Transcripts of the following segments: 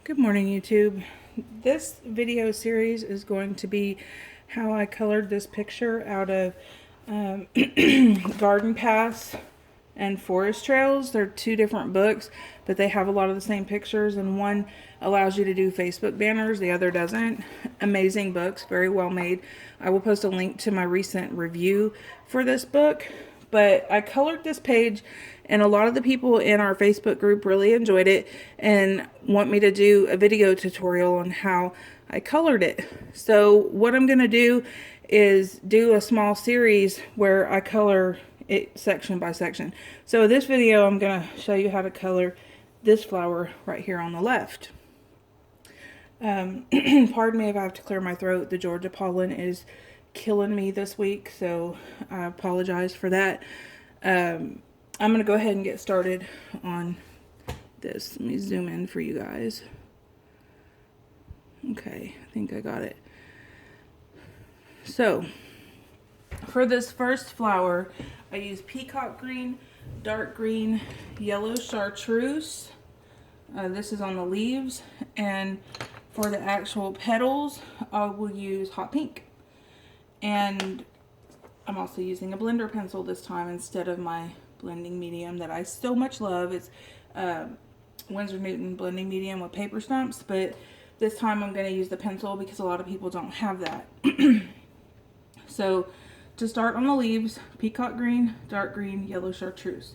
Good morning, YouTube. This video series is going to be how I colored this picture out of Garden Paths and Forest Trails. They're two different books, but they have a lot of the same pictures, and one allows you to do Facebook banners, the other doesn't. Amazing books, very well made. I will post a link to my recent review for this book, but I colored this page and a lot of the people in our Facebook group really enjoyed it and want me to do a video tutorial on how I colored it. So what I'm going to do is do a small series where I color it section by section. So this video I'm going to show you how to color this flower right here on the left. Pardon me if I have to clear my throat. The Georgia pollen is killing me this week, so I apologize for that. I'm going to go ahead and get started on this. Let me zoom in for you guys. Okay, I think I got it. So, for this first flower, I use peacock green, dark green, yellow chartreuse. This is on the leaves. And for the actual petals, I will use hot pink. And I'm also using a blender pencil this time instead of my blending medium that I so much love. It's Winsor Newton blending medium with paper stumps, but this time I'm going to use the pencil because a lot of people don't have that. So to start on the leaves, peacock green, dark green, yellow chartreuse.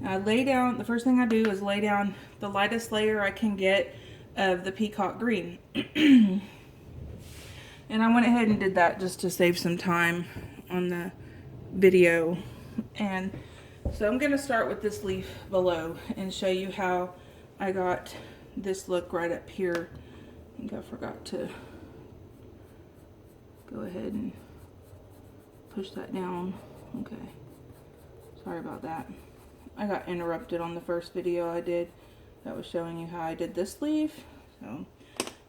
Now I lay down, the first thing I do is lay down the lightest layer I can get of the peacock green. And I went ahead and did that just to save some time on the video. And so I'm going to start with this leaf below and show you how I got this look right up here. I think I forgot to go ahead and push that down. Okay. Sorry about that. I got interrupted on the first video I did that was showing you how I did this leaf. So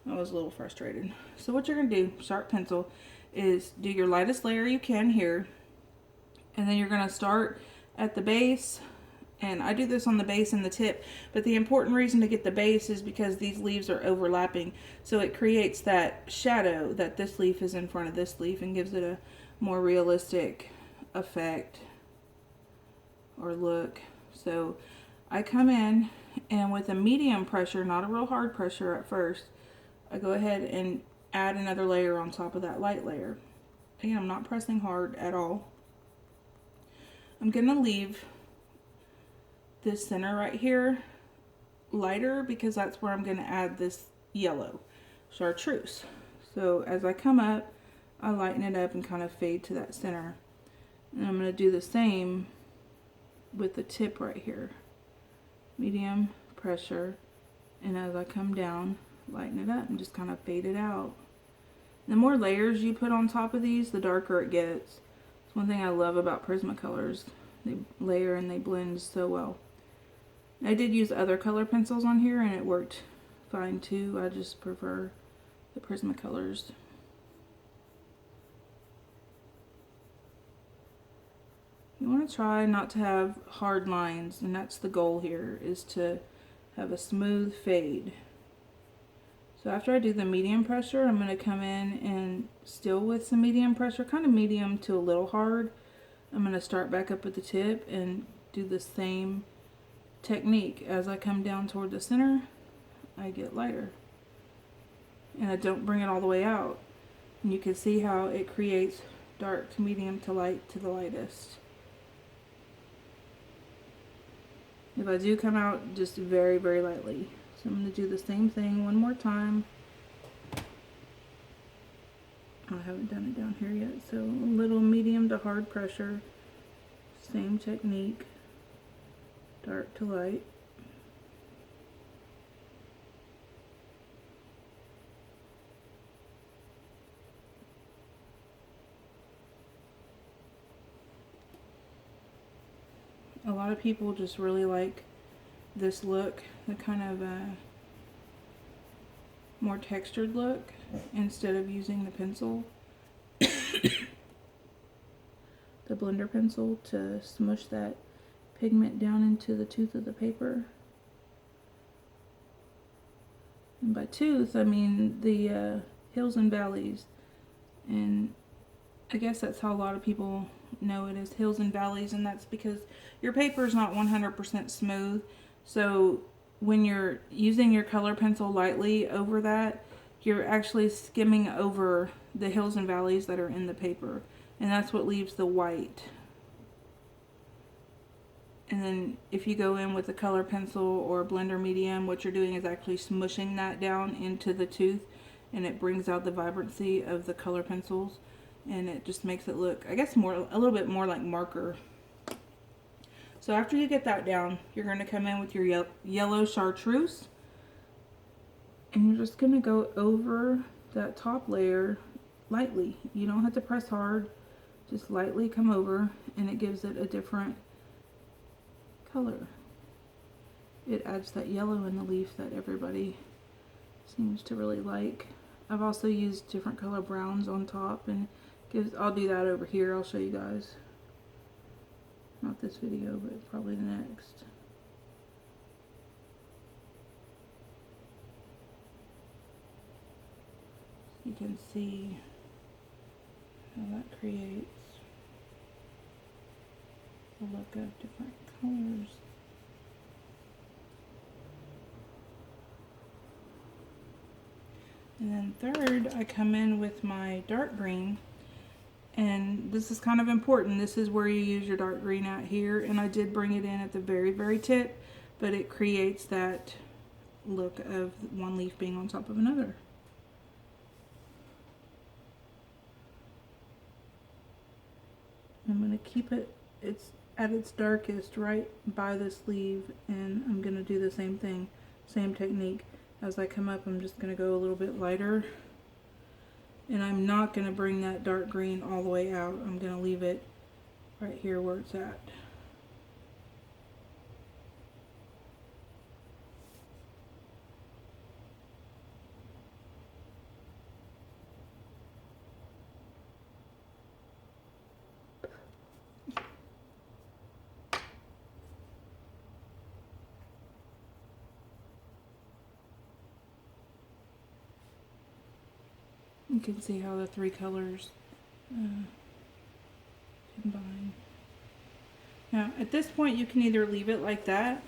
I was a little frustrated. So what you're going to do, sharp pencil, is do your lightest layer you can here. And then you're going to start at the base, and I do this on the base and the tip, but the important reason to get the base is because these leaves are overlapping, so it creates that shadow that this leaf is in front of this leaf and gives it a more realistic effect or look. So I come in, and with a medium pressure, not a real hard pressure at first, I go ahead and add another layer on top of that light layer. Again, I'm not pressing hard at all. I'm going to leave this center right here lighter because that's where I'm going to add this yellow chartreuse. So as I come up, I lighten it up and kind of fade to that center. And I'm going to do the same with the tip right here. Medium pressure, and as I come down, lighten it up and just kind of fade it out. The more layers you put on top of these, the darker it gets. One thing I love about Prismacolors, they layer and they blend so well. I did use other color pencils on here and it worked fine too. I just prefer the Prismacolors. You want to try not to have hard lines, and that's the goal here, is to have a smooth fade. So after I do the medium pressure, I'm going to come in and still with some medium pressure, kind of medium to a little hard. I'm going to start back up with the tip and do the same technique. As I come down toward the center, I get lighter. And I don't bring it all the way out. And you can see how it creates dark to medium to light to the lightest. If I do come out, just very, very lightly. So I'm going to do the same thing one more time. I haven't done it down here yet, so a little medium to hard pressure. Same technique. Dark to light. A lot of people just really like this look, the kind of more textured look, instead of using the pencil, the blender pencil, to smush that pigment down into the tooth of the paper. by tooth, I mean the hills and valleys. And I guess that's how a lot of people know it is hills and valleys, and that's because your paper is not 100% smooth. So when you're using your color pencil lightly over that, you're actually skimming over the hills and valleys that are in the paper, and that's what leaves the white. And then if you go in with a color pencil or a blender medium, what you're doing is actually smushing that down into the tooth, and it brings out the vibrancy of the color pencils, and it just makes it look, I guess, a little bit more like marker. So after you get that down, you're going to come in with your yellow chartreuse, and you're just going to go over that top layer lightly. You don't have to press hard, just lightly come over, and it gives it a different color. It adds that yellow in the leaf that everybody seems to really like. I've also used different color browns on top, and I'll do that over here. I'll show you guys. Not this video, but probably the next. You can see how that creates the look of different colors. And then third, I come in with my dark green, and this is kind of important. This is where you use your dark green out here, and I did bring it in at the very, very tip, but it creates that look of one leaf being on top of another. I'm going to keep it at its darkest right by the sleeve, and I'm going to do the same thing, same technique. As I come up, I'm just going to go a little bit lighter, and I'm not going to bring that dark green all the way out. I'm going to leave it right here where it's at. You can see how the three colors combine. Now at this point you can either leave it like that,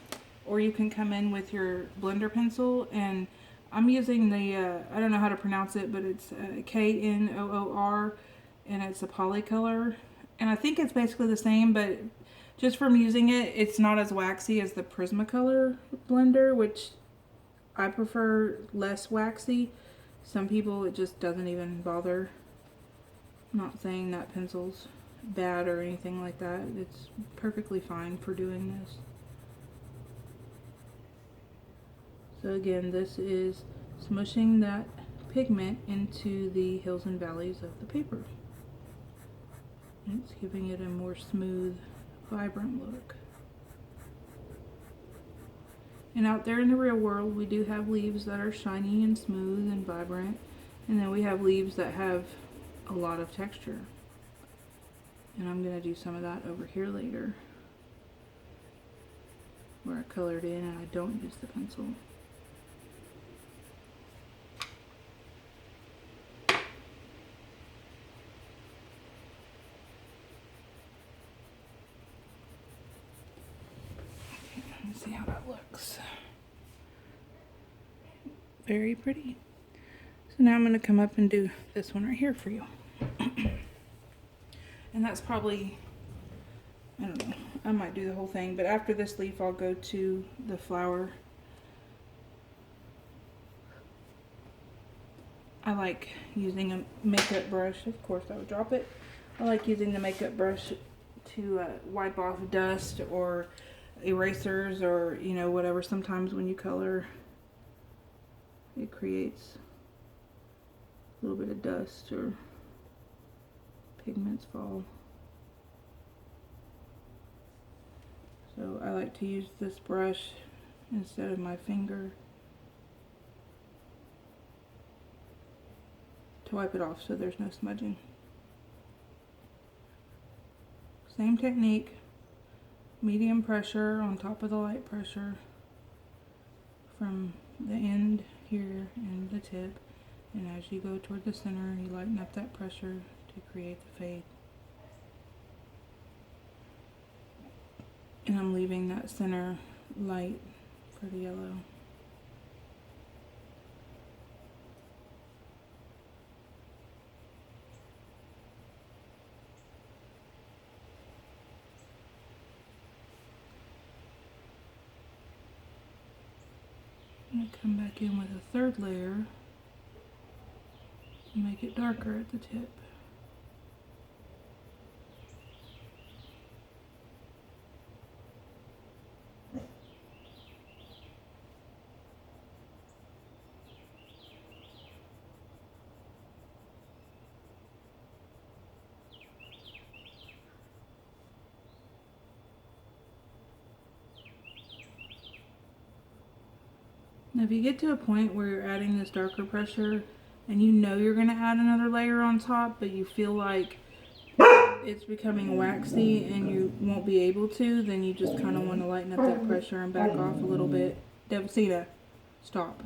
or you can come in with your blender pencil, and I'm using the, I don't know how to pronounce it, but it's Knoor, and it's a Polycolor, and I think it's basically the same, but just from using it, it's not as waxy as the Prismacolor blender, which I prefer less waxy. Some people, it just doesn't even bother. I'm not saying that pencil's bad or anything like that. It's perfectly fine for doing this. So again, this is smushing that pigment into the hills and valleys of the paper. And it's giving it a more smooth, vibrant look. And out there in the real world, we do have leaves that are shiny and smooth and vibrant, and then we have leaves that have a lot of texture. And I'm going to do some of that over here later, where I colored in and I don't use the pencil. See how that looks. Very pretty. So now I'm going to come up and do this one right here for you. And that's probably, I don't know, I might do the whole thing, but after this leaf I'll go to the flower. I like using a makeup brush. Of course I would drop it. I like using the makeup brush to wipe off dust or erasers, or you know, whatever. Sometimes when you color, it creates a little bit of dust or pigments fall. So I like to use this brush instead of my finger to wipe it off so there's no smudging. Same technique. Medium pressure on top of the light pressure from the end here and the tip, and as you go toward the center, you lighten up that pressure to create the fade. And I'm leaving that center light for the yellow. I'm going to come back in with a third layer and make it darker at the tip. Now if you get to a point where you're adding this darker pressure and you know you're going to add another layer on top, but you feel like it's becoming waxy and you won't be able to, then you just kind of want to lighten up that pressure and back off a little bit. Devasita, stop.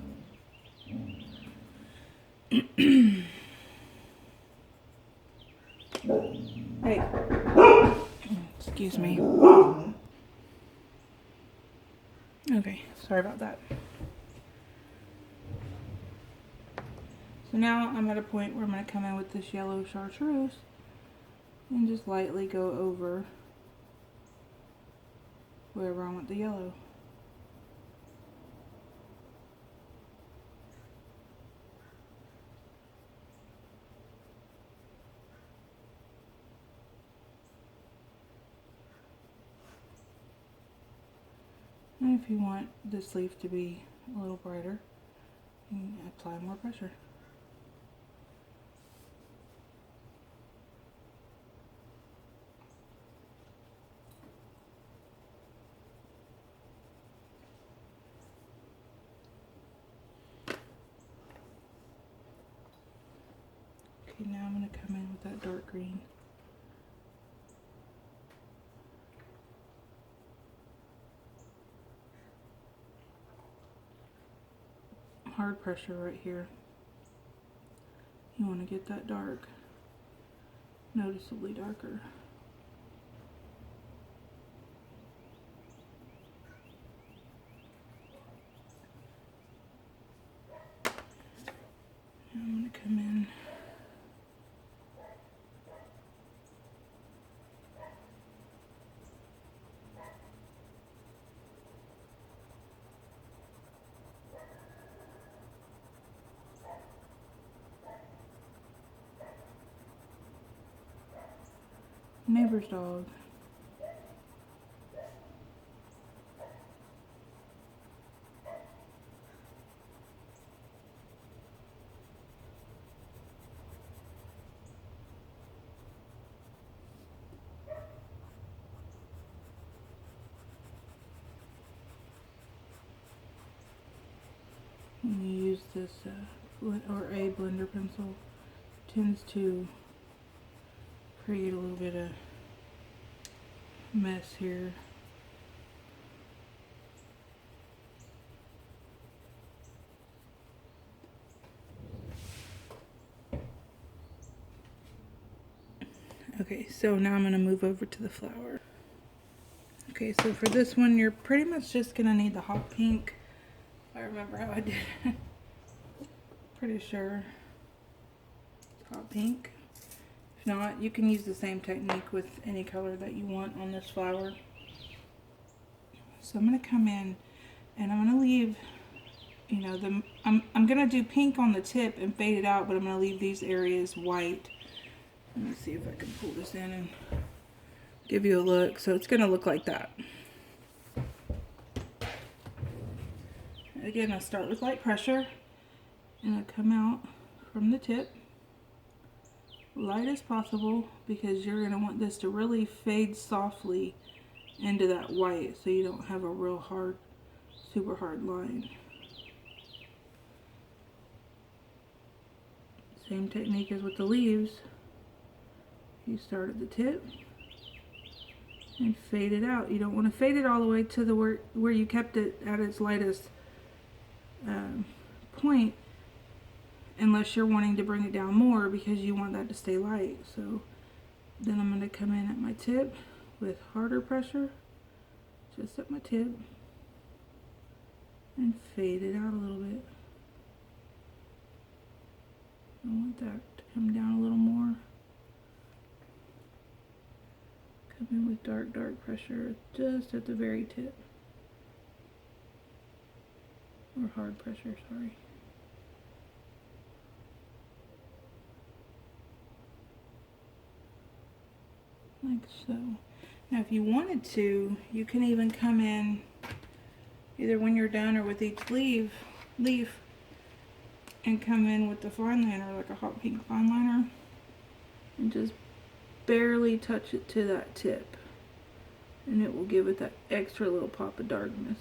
Hey. Excuse me. Okay, sorry about that. So now I'm at a point where I'm going to come in with this yellow chartreuse and just lightly go over wherever I want the yellow. And if you want this leaf to be a little brighter, you can apply more pressure. Okay, now I'm going to come in with that dark green. Hard pressure right here. You want to get that dark, noticeably darker. Now I'm going to come in neighbor's dog. When you use this or a blender pencil, tends to create a little bit of mess here. Okay, so now I'm going to move over to the flower. Okay, so for this one, you're pretty much just going to need the hot pink. I remember how I did it. Pretty sure it's hot pink. If not, you can use the same technique with any color that you want on this flower. So I'm going to come in and I'm going to leave, you know, I'm going to do pink on the tip and fade it out, but I'm going to leave these areas white. Let me see if I can pull this in and give you a look. So it's going to look like that. Again, I start with light pressure and I come out from the tip light as possible because you're going to want this to really fade softly into that white so you don't have a real hard, super hard line. Same technique as with the leaves. You start at the tip and fade it out. You don't want to fade it all the way to the where you kept it at its lightest point unless you're wanting to bring it down more because you want that to stay light. So then I'm going to come in at my tip with harder pressure, just at my tip, and fade it out a little bit. I want that to come down a little more. Come in with dark pressure just at the very tip. Or hard pressure, sorry. Like so. Now if you wanted to, you can even come in either when you're done or with each leaf and come in with the fine liner, like a hot pink fine liner, and just barely touch it to that tip, and it will give it that extra little pop of darkness.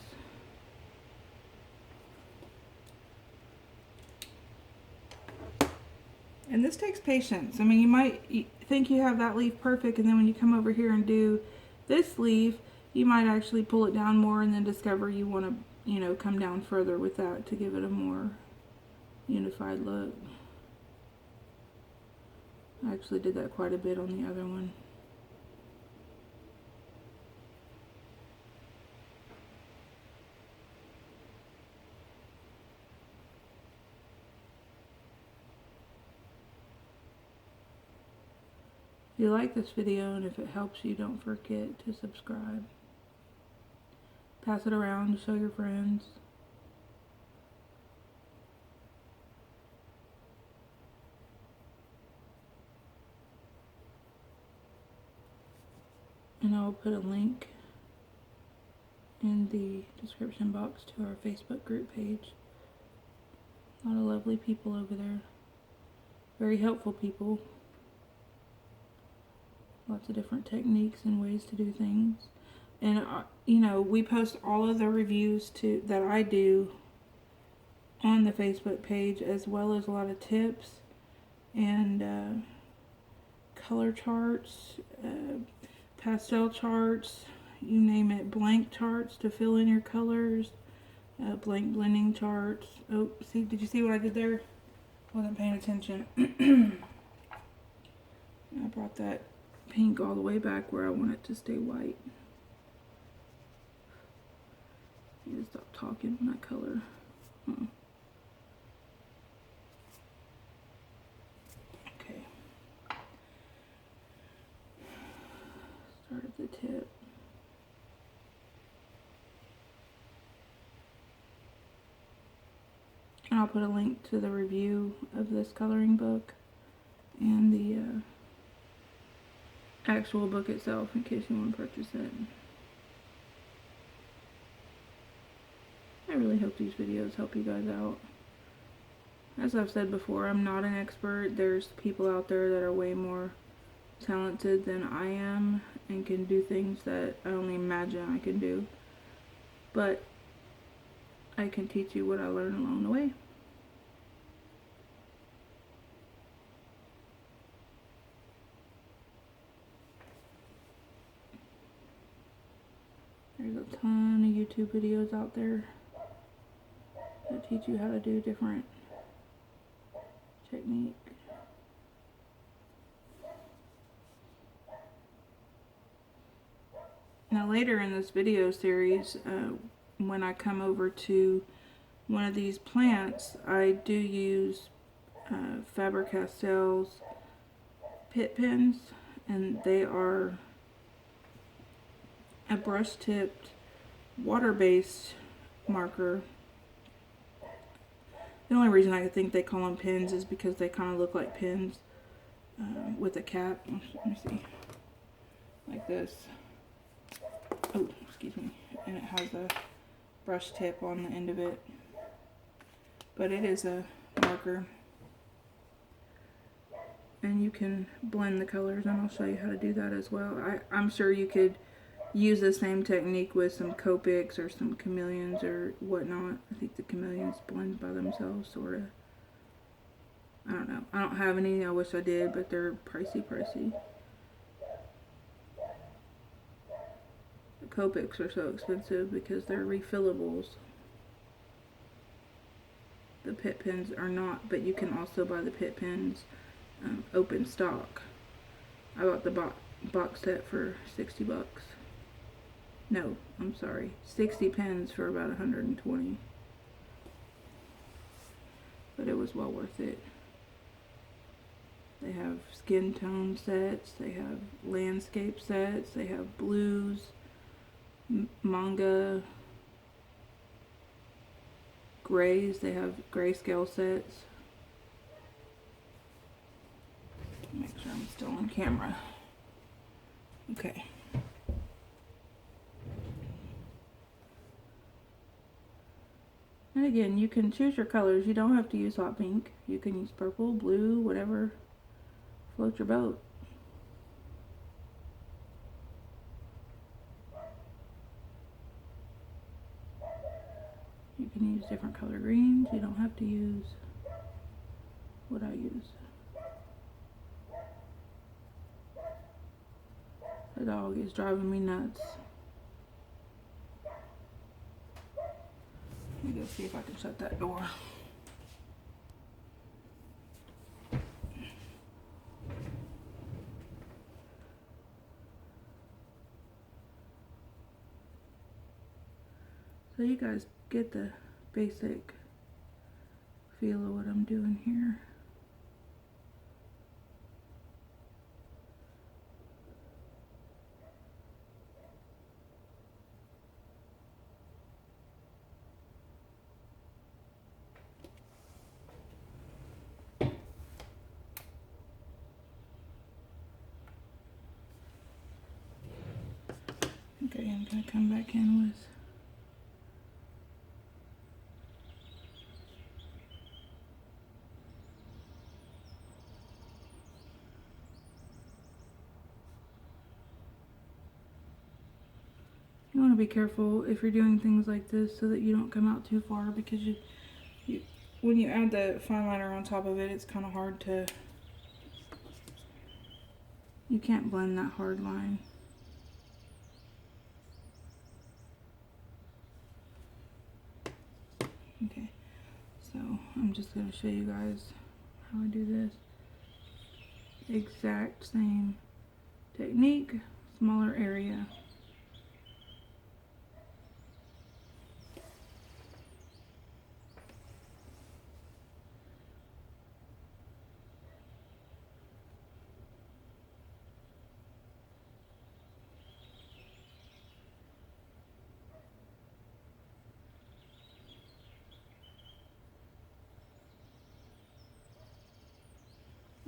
And this takes patience. I mean, you might think you have that leaf perfect, and then when you come over here and do this leaf, you might actually pull it down more and then discover you want to, you know, come down further with that to give it a more unified look. I actually did that quite a bit on the other one. If you like this video and if it helps you, don't forget to subscribe. Pass it around, show your friends. And I'll put a link in the description box to our Facebook group page. A lot of lovely people over there. Very helpful people. Lots of different techniques and ways to do things. And, you know, we post all of the reviews that I do on the Facebook page, as well as a lot of tips and color charts, pastel charts, you name it, blank charts to fill in your colors, blank blending charts. Oh, see, did you see what I did there? Wasn't paying attention. I brought that pink all the way back where I want it to stay white. I need to stop talking when I color. Okay. Start at the tip. And I'll put a link to the review of this coloring book and the actual book itself in case you want to purchase it. I really hope these videos help you guys out. As I've said before, I'm not an expert. There's people out there that are way more talented than I am and can do things that I only imagine I can do. But I can teach you what I learned along the way. There's a ton of YouTube videos out there that teach you how to do different technique. Now later in this video series, when I come over to one of these plants, I do use Faber-Castell's Pitt pens, and they are a brush-tipped, water-based marker. The only reason I think they call them pens is because they kind of look like pins with a cap. Let me see. Like this. Oh, excuse me. And it has a brush tip on the end of it. But it is a marker. And you can blend the colors, and I'll show you how to do that as well. I'm sure you could use the same technique with some Copics or some chameleons or whatnot. I think the chameleons blend by themselves, sort of. I don't know. I don't have any. I wish I did, but they're pricey. The Copics are so expensive because they're refillables. The Pitt pens are not, but you can also buy the Pitt pens open stock. I bought the box set for 60 bucks. No, I'm sorry, 60 pens for about 120. But it was well worth it. They have skin tone sets, they have landscape sets, they have blues, manga, grays, they have grayscale sets. Make sure I'm still on camera. Okay. And again, you can choose your colors. You don't have to use hot pink. You can use purple, blue, whatever floats your boat. You can use different color greens. You don't have to use what I use. The dog is driving me nuts. Let me go see if I can shut that door. So you guys get the basic feel of what I'm doing here. Okay, I'm gonna come back in with you want to be careful if you're doing things like this so that you don't come out too far, because you when you add the fine liner on top of it, it's kind of hard to, you can't blend that hard line. Okay, so I'm just going to show you guys how I do this. Exact same technique, smaller area.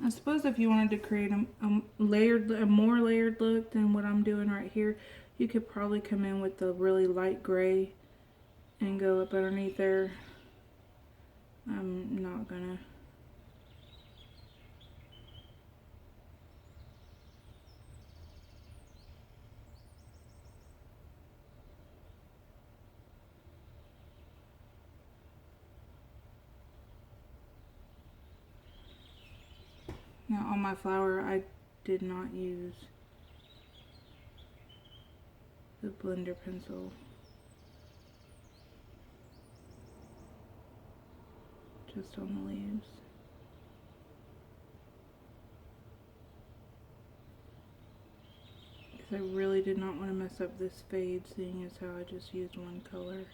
I suppose if you wanted to create a more layered look than what I'm doing right here, you could probably come in with the really light gray and go up underneath there. I'm not gonna. Now on my flower, I did not use the blender pencil. Just on the leaves. Because I really did not want to mess up this fade, seeing as how I just used one color.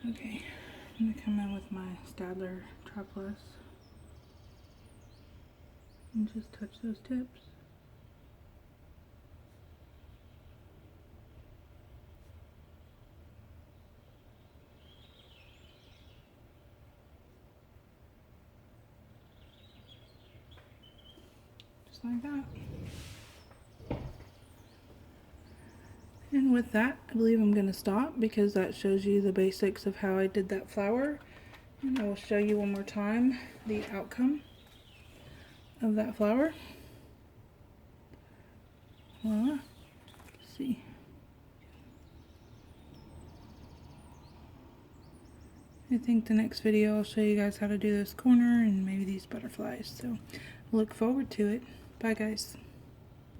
Okay, I'm gonna come in with my Staedtler Triplus and just touch those tips. Just like that. And with that, I believe I'm going to stop because that shows you the basics of how I did that flower. And I will show you one more time the outcome of that flower. Voila. Let's see. I think the next video I'll show you guys how to do this corner and maybe these butterflies. So look forward to it. Bye guys.